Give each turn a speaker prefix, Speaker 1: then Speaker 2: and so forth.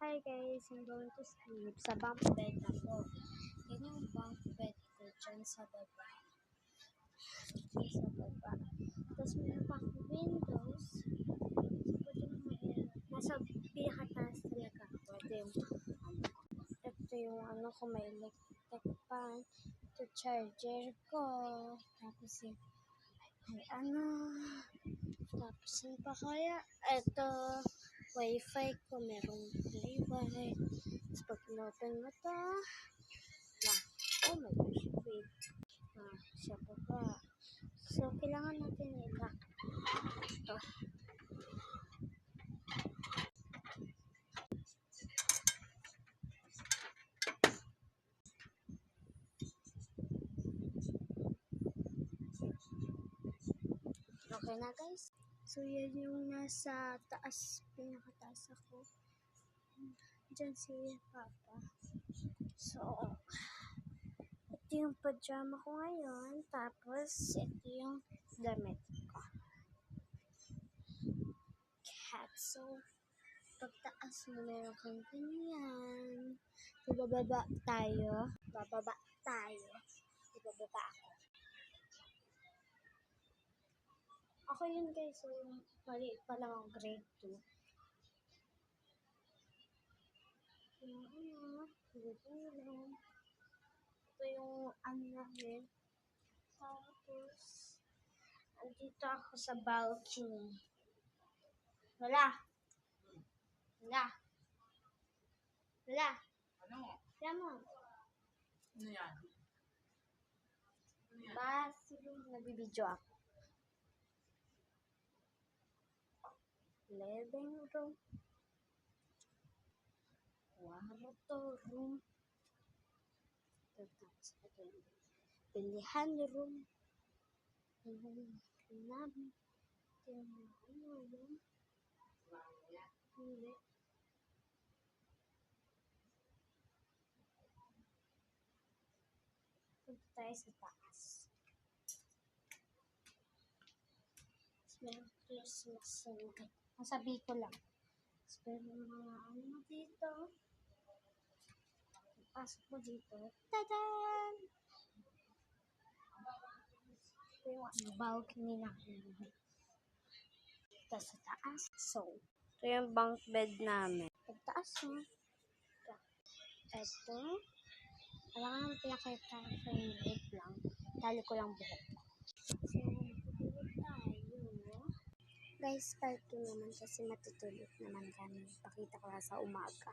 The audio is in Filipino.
Speaker 1: Hi guys, I'm going to sleep sa bunk bed ako. Yan yung bunk bed ko dyan sa baba. Tapos meron pa akong windows. Nasa pinakataas talaga ako. Ito yung ko, may electric fan. Ito charger ko. Tapos yung tapos yun pa kaya, ito, wifi ko, merong wifi. Tapos pag in-open mo to, oh my gosh, wait, siya pa pa. So, kailangan natin i-lock ito. Okay na guys. So, yan yung nasa taas, pinakataas ako. Diyan si Papa. So, ito yung pajama ko ngayon. Tapos, ito yung damit ko. Cat. So, pagtaas mo meron kang ganyan. So, bababa tayo. Bababa ako. Ako yun guys. So, yung maliit pa lang ang grade 2. Ito yung namin. Tapos, andito ako sa balcony. Wala.
Speaker 2: Ano?
Speaker 1: Kaya mo.
Speaker 2: Ano yan?
Speaker 1: Bathroom. Nagbibidyo ako. Living room. Kwarto room. Pilihan room. Hindi. Punta tayo sa taas. Meron Christmas singkat. Masabi ko lang. Meron mga dito. Pasok mo dito. Tadan! Ito yung balcony namin. Ito sa taas. So, ito yung bunk bed namin. Pagtaas mo. Ito. Alam nga pinakita sa inyo lang. Tali ko lang buhok. So, matutulog tayo. Guys, part 2 naman kasi matutulog naman kami. Pakita ko sa umaga.